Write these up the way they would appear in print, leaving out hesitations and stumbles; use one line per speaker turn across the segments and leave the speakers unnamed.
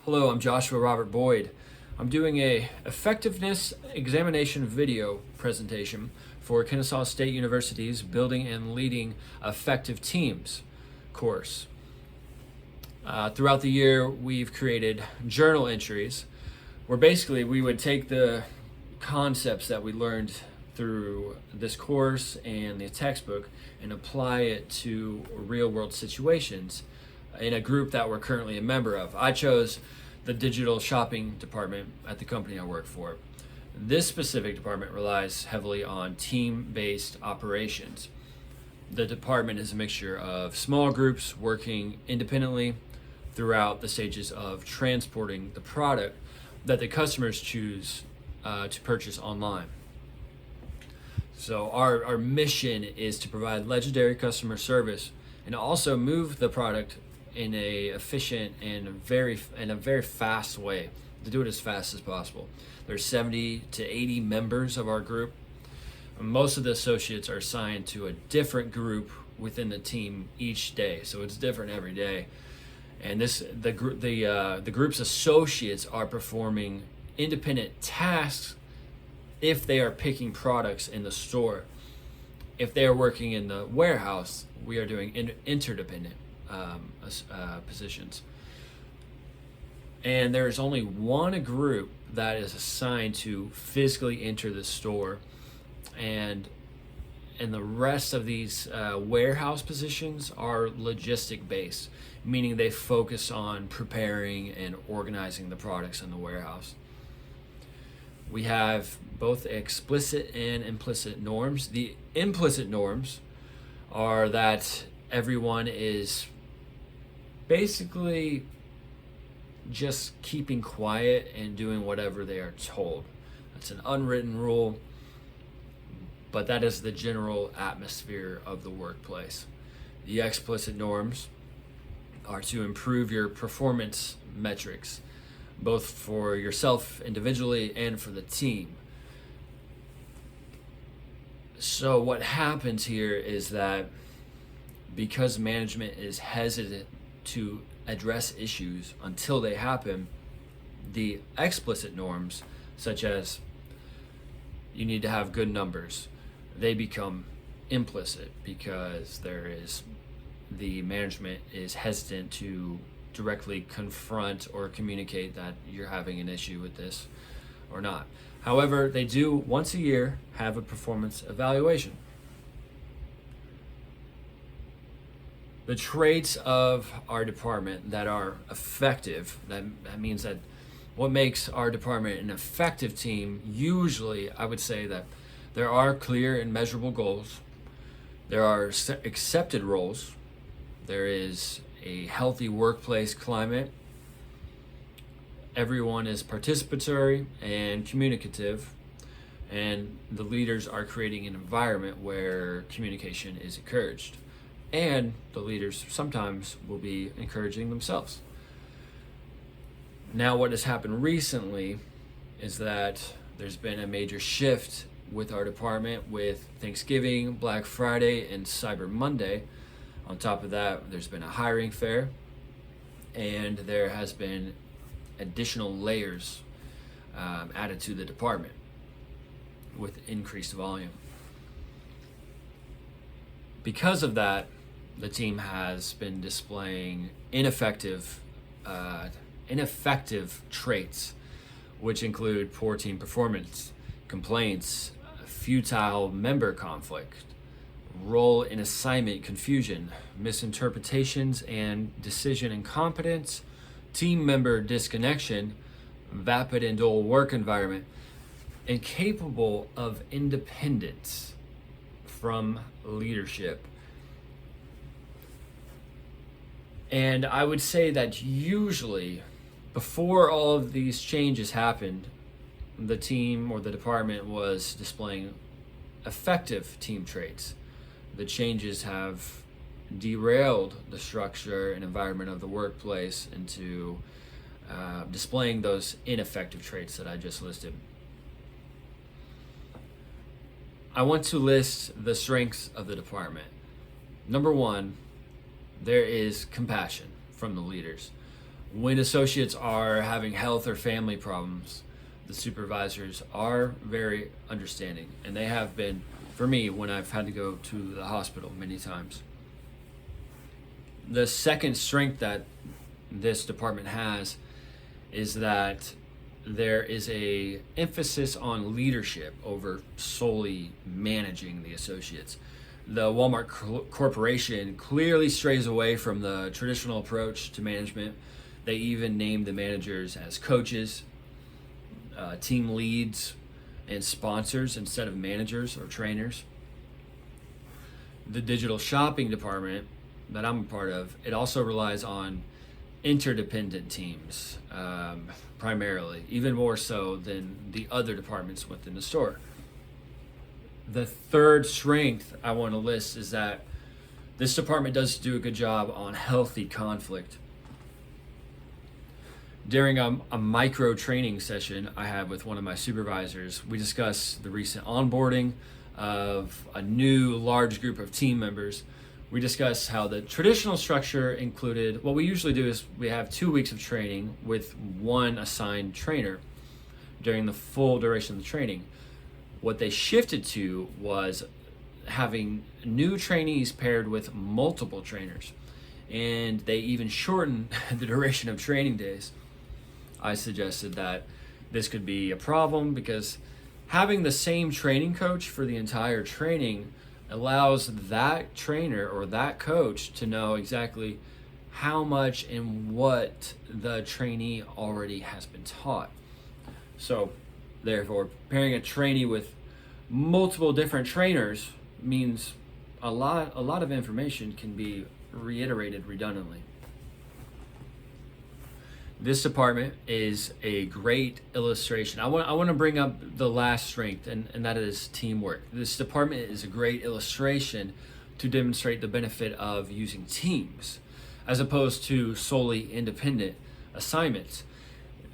Hello, I'm Joshua Robert Boyd. I'm doing a effectiveness examination video presentation for Kennesaw State University's Building and Leading Effective Teams course. Throughout the year, we've created journal entries where basically we would take the concepts that we learned through this course and the textbook and apply it to real world situations in a group that we're currently a member of. I chose the digital shopping department at the company I work for. This specific department relies heavily on team-based operations. The department is a mixture of small groups working independently throughout the stages of transporting the product that the customers choose to purchase online. So our mission is to provide legendary customer service and also move the product in a efficient and a very fast way, to do it as fast as possible. There's 70 to 80 members of our group. Most of the associates are assigned to a different group within the team each day, so it's different every day. And the group's associates are performing independent tasks if they are picking products in the store. If they are working in the warehouse, we are doing interdependent positions. And there's only one group that is assigned to physically enter the store, and the rest of these warehouse positions are logistic based, meaning they focus on preparing and organizing the products in the warehouse. We have both explicit and implicit norms. The implicit norms are that everyone is basically just keeping quiet and doing whatever they are told. That's an unwritten rule, but that is the general atmosphere of the workplace. The explicit norms are to improve your performance metrics, both for yourself individually and for the team. So what happens here is that because management is hesitant to address issues until they happen, the explicit norms, such as you need to have good numbers, they become implicit because the management is hesitant to directly confront or communicate that you're having an issue with this or not. However, they do once a year have a performance evaluation. The traits of our department that are effective, that means that what makes our department an effective team, usually I would say that there are clear and measurable goals, there are accepted roles, there is a healthy workplace climate, everyone is participatory and communicative, and the leaders are creating an environment where communication is encouraged. And the leaders sometimes will be encouraging themselves. Now, what has happened recently is that there's been a major shift with our department with Thanksgiving, Black Friday, and Cyber Monday. On top of that, there's been a hiring fair, and there has been additional layers added to the department with increased volume. Because of that, the team has been displaying ineffective traits, which include poor team performance, complaints, futile member conflict, role and assignment confusion, misinterpretations and decision incompetence, team member disconnection, vapid and dull work environment, incapable of independence from leadership. And I would say that usually, before all of these changes happened, the team or the department was displaying effective team traits. The changes have derailed the structure and environment of the workplace into displaying those ineffective traits that I just listed. I want to list the strengths of the department. Number one, there is compassion from the leaders. When associates are having health or family problems, the supervisors are very understanding, and they have been for me when I've had to go to the hospital many times. The second strength that this department has is that there is a emphasis on leadership over solely managing the associates. The Walmart Corporation clearly strays away from the traditional approach to management. They even name the managers as coaches, team leads, and sponsors instead of managers or trainers. The digital shopping department that I'm a part of, it also relies on interdependent teams, primarily, even more so than the other departments within the store. The third strength I want to list is that this department does do a good job on healthy conflict. During a micro training session I had with one of my supervisors, we discussed the recent onboarding of a new large group of team members. We discussed how the traditional structure included, what we usually do is we have 2 weeks of training with one assigned trainer during the full duration of the training. What they shifted to was having new trainees paired with multiple trainers, and they even shortened the duration of training days. I suggested that this could be a problem because having the same training coach for the entire training allows that trainer or that coach to know exactly how much and what the trainee already has been taught. So therefore, pairing a trainee with multiple different trainers means a lot of information can be reiterated redundantly. This department is a great illustration. I want to bring up the last strength, and that is teamwork. This department is a great illustration to demonstrate the benefit of using teams as opposed to solely independent assignments.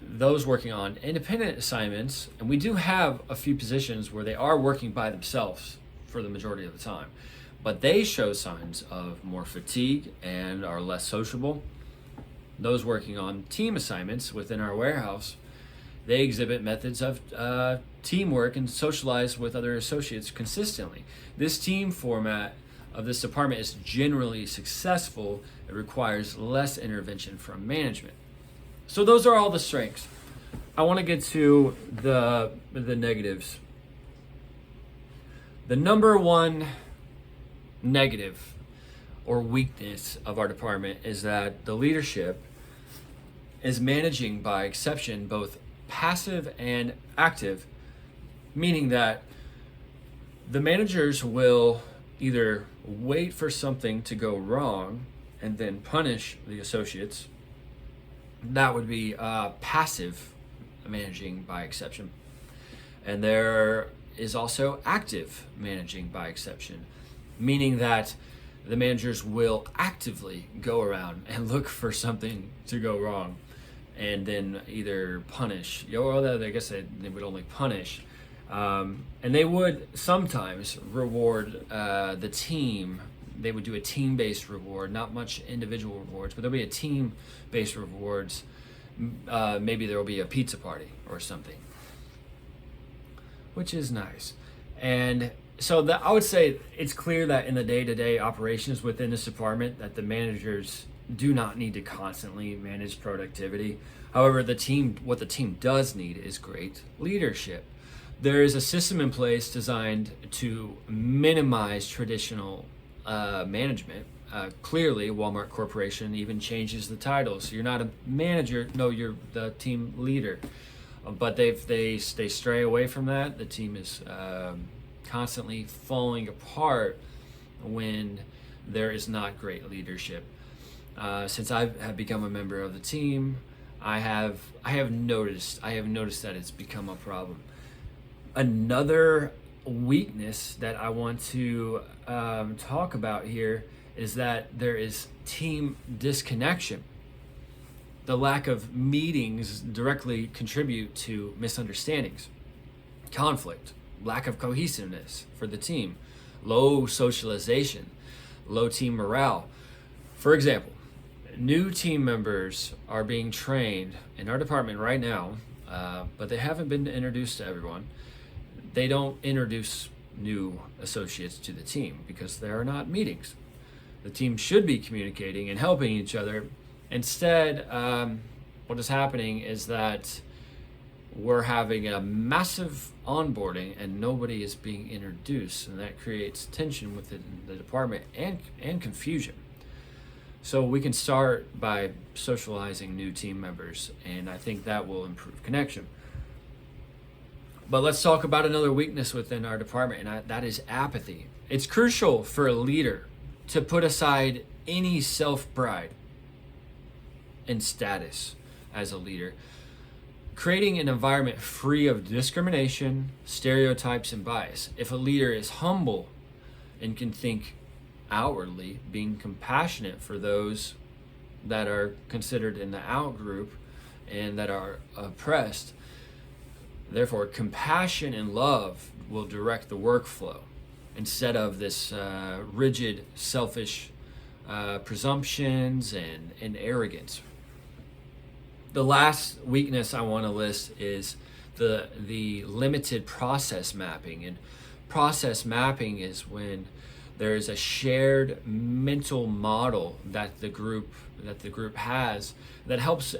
Those working on independent assignments, and we do have a few positions where they are working by themselves for the majority of the time, but they show signs of more fatigue and are less sociable. Those working on team assignments within our warehouse, they exhibit methods of teamwork and socialize with other associates consistently. This team format of this department is generally successful. It requires less intervention from management. So those are all the strengths. I want to get to the negatives. The number one negative or weakness of our department is that the leadership is managing by exception, both passive and active, meaning that the managers will either wait for something to go wrong and then punish the associates. That would be passive managing by exception. And there is also active managing by exception, meaning that the managers will actively go around and look for something to go wrong and then either punish, or I guess they would only punish. And they would sometimes reward the team. They would do a team-based reward, not much individual rewards, but there'll be a team-based rewards. Maybe there will be a pizza party or something, which is nice. And so that, I would say it's clear that in the day-to-day operations within this department that the managers do not need to constantly manage productivity. However, what the team does need is great leadership. There is a system in place designed to minimize traditional management. Clearly, Walmart Corporation even changes the titles. You're not a manager, no, you're the team leader. But they stray away from that. The team is constantly falling apart when there is not great leadership. Since I have become a member of the team, I have noticed that it's become a problem. Another weakness that I want to talk about here is that there is team disconnection. The lack of meetings directly contribute to misunderstandings, conflict, lack of cohesiveness for the team, low socialization, low team morale. For example, New team members are being trained in our department right now, but they haven't been introduced to everyone. They don't introduce new associates to the team because there are not meetings. The team should be communicating and helping each other. Instead, what is happening is that we're having a massive onboarding and nobody is being introduced, and that creates tension within the department and confusion. So we can start by socializing new team members, and I think that will improve connection. But let's talk about another weakness within our department, and that is apathy. It's crucial for a leader to put aside any self-pride and status as a leader, creating an environment free of discrimination, stereotypes, and bias. If a leader is humble and can think outwardly, being compassionate for those that are considered in the out group and that are oppressed, therefore compassion and love will direct the workflow instead of this rigid, selfish presumptions and arrogance. The last weakness I want to list is the limited process mapping. And process mapping is when there is a shared mental model that the group has that helps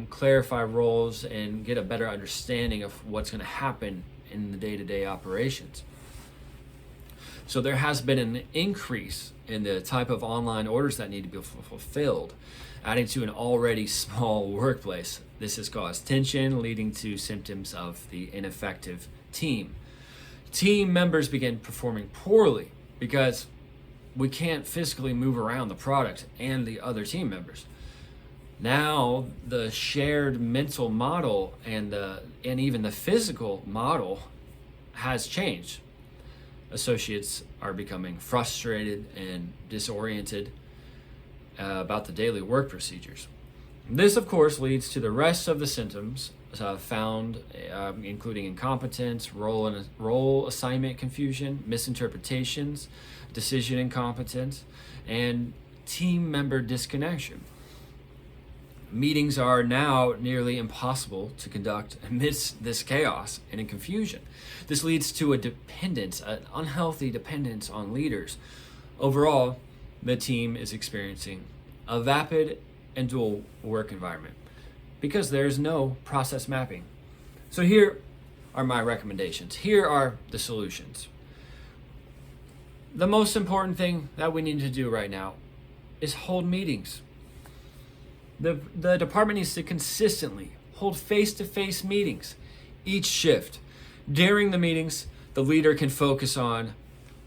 clarify roles and get a better understanding of what's going to happen in the day-to-day operations. So there has been an increase in the type of online orders that need to be fulfilled, adding to an already small workplace. This has caused tension, leading to symptoms of the ineffective team. Team members begin performing poorly because we can't physically move around the product and the other team members. Now the shared mental model and even the physical model has changed. Associates are becoming frustrated and disoriented about the daily work procedures. This, of course, leads to the rest of the symptoms found, including incompetence, role assignment confusion, misinterpretations, decision incompetence, and team member disconnection. Meetings are now nearly impossible to conduct amidst this chaos and in confusion. This leads to an unhealthy dependence on leaders. Overall, the team is experiencing a vapid and dual work environment because there's no process mapping. So here are my recommendations. Here are the solutions. The most important thing that we need to do right now is hold meetings. The department needs to consistently hold face-to-face meetings each shift. During the meetings, the leader can focus on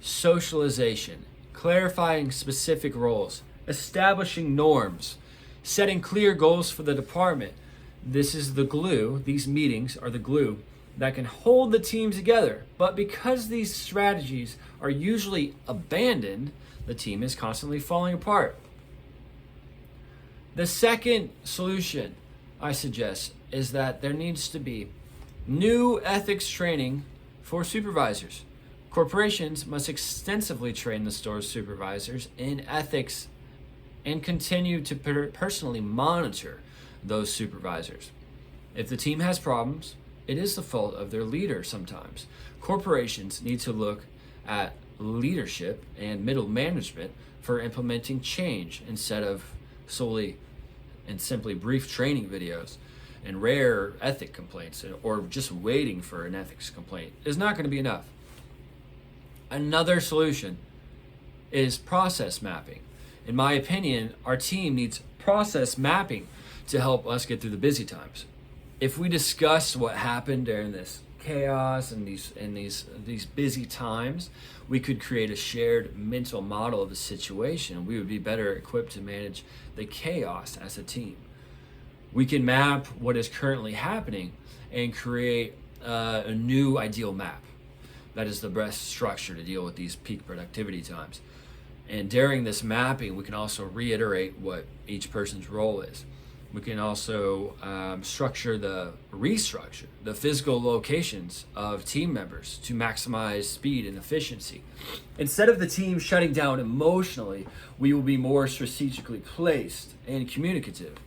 socialization, clarifying specific roles, establishing norms, setting clear goals for the department. This is the glue. These meetings are the glue that can hold the team together. But because these strategies are usually abandoned, the team is constantly falling apart. The second solution I suggest is that there needs to be new ethics training for supervisors. Corporations must extensively train the store's supervisors in ethics and continue to personally monitor those supervisors. If the team has problems, it is the fault of their leader sometimes. Corporations need to look at leadership and middle management for implementing change instead of solely and simply brief training videos and rare ethic complaints, or just waiting for an ethics complaint is not going to be enough. Another solution is process mapping. In my opinion, our team needs process mapping to help us get through the busy times. If we discuss what happened during this chaos and these busy times, we could create a shared mental model of the situation. We would be better equipped to manage the chaos as a team. We can map what is currently happening and create a new ideal map. That is the best structure to deal with these peak productivity times. And during this mapping, we can also reiterate what each person's role is. We can also restructure the physical locations of team members to maximize speed and efficiency. Instead of the team shutting down emotionally, we will be more strategically placed and communicative.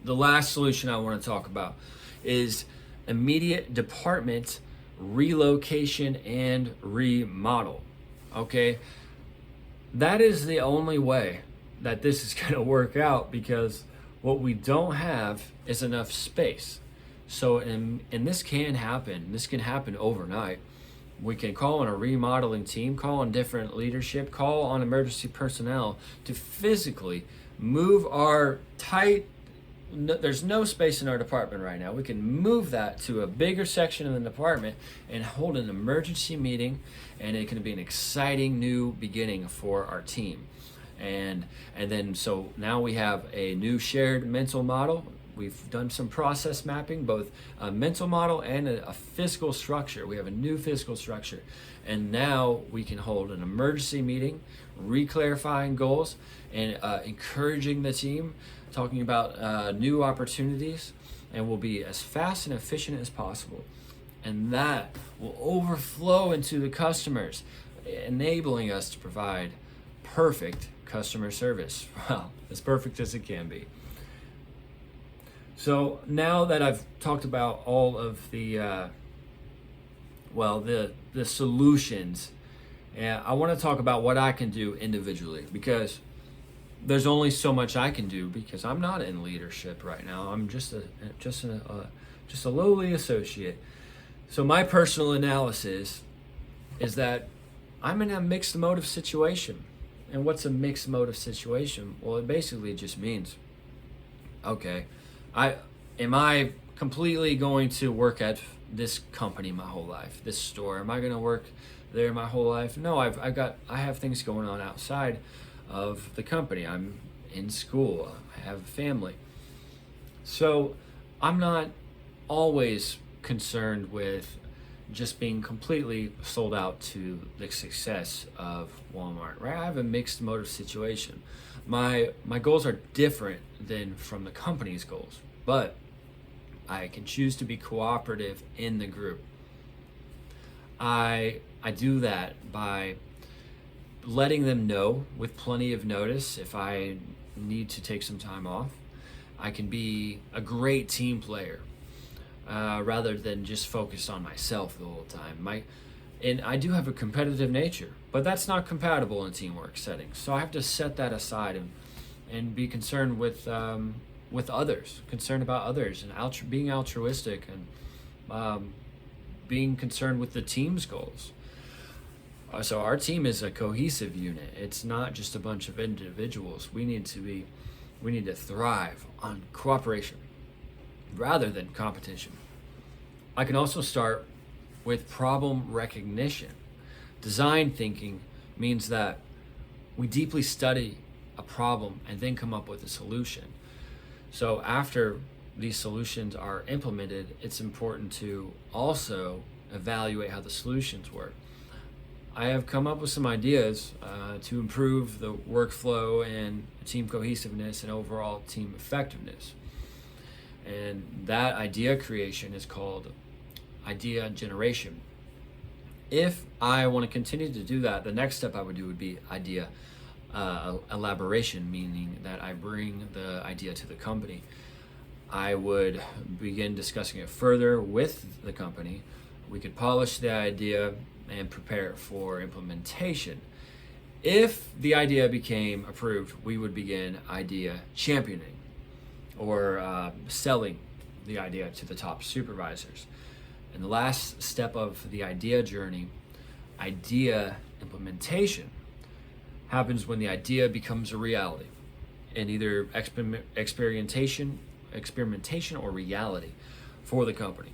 The last solution I want to talk about is immediate department relocation and remodel. Okay, that is the only way that this is going to work out, because what we don't have is enough space. So, and this can happen. This can happen overnight. We can call on a remodeling team, call on different leadership, call on emergency personnel to physically move our there's no space in our department right now. We can move that to a bigger section of the department and hold an emergency meeting, and it can be an exciting new beginning for our team. And then so now we have a new shared mental model. We've done some process mapping, both a mental model and a physical structure. We have a new physical structure. And now we can hold an emergency meeting, re-clarifying goals, and encouraging the team, talking about new opportunities, and we'll be as fast and efficient as possible. And that will overflow into the customers, enabling us to provide perfect customer service. Well, as perfect as it can be. So now that I've talked about all of the solutions, I want to talk about what I can do individually, because there's only so much I can do, because I'm not in leadership right now. I'm just a lowly associate. So my personal analysis is that I'm in a mixed motive situation. And what's a mixed motive situation? Well, it basically just means, okay, am I completely going to work at this company my whole life, this store? Am I going to work there my whole life? No, I have things going on outside of the company. I'm in school. I have a family. So I'm not always concerned with just being completely sold out to the success of Walmart, right? I have a mixed motive situation. My goals are different than from the company's goals, but I can choose to be cooperative in the group. I do that by letting them know with plenty of notice if I need to take some time off. I can be a great team player rather than just focused on myself the whole time. And I do have a competitive nature, but that's not compatible in teamwork settings. So I have to set that aside and be concerned with others, concerned about others, and being altruistic, and being concerned with the team's goals. So our team is a cohesive unit. It's not just a bunch of individuals. We need to thrive on cooperation rather than competition. I can also start with problem recognition. Design thinking means that we deeply study a problem and then come up with a solution. So after these solutions are implemented, it's important to also evaluate how the solutions work. I have come up with some ideas to improve the workflow and team cohesiveness and overall team effectiveness. And that idea creation is called idea generation. If I want to continue to do that, the next step I would do would be idea elaboration, meaning that I bring the idea to the company. I would begin discussing it further with the company. We could polish the idea and prepare for implementation. If the idea became approved, we would begin idea championing, or selling the idea to the top supervisors. And the last step of the idea journey, idea implementation, happens when the idea becomes a reality in either experimentation or reality for the company.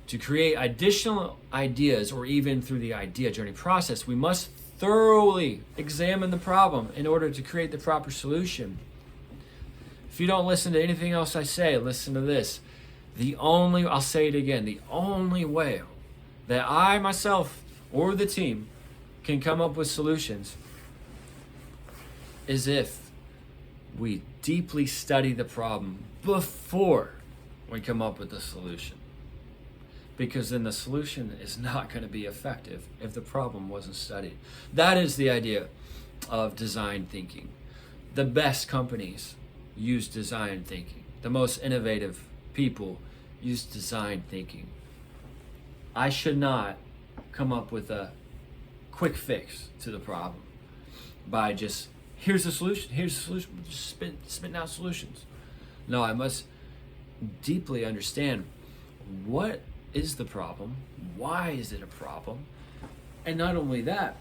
To create additional ideas, or even through the idea journey process, we must thoroughly examine the problem in order to create the proper solution. If you don't listen to anything else I say, listen to this. I'll say it again, the only way that I myself or the team can come up with solutions is if we deeply study the problem before we come up with the solution. Because then the solution is not going to be effective if the problem wasn't studied. That is the idea of design thinking. The best companies use design thinking. The most innovative people use design thinking. I should not come up with a quick fix to the problem by just, here's the solution, just spitting out solutions. No, I must deeply understand what is the problem, why is it a problem, and not only that,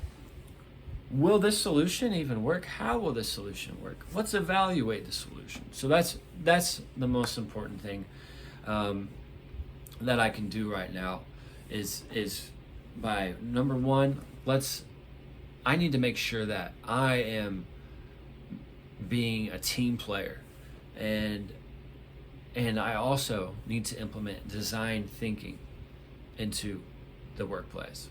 will this solution even work? How will this solution work? Let's evaluate the solution. So that's the most important thing that I can do right now is by number one, I need to make sure that I am being a team player, and I also need to implement design thinking into the workplace.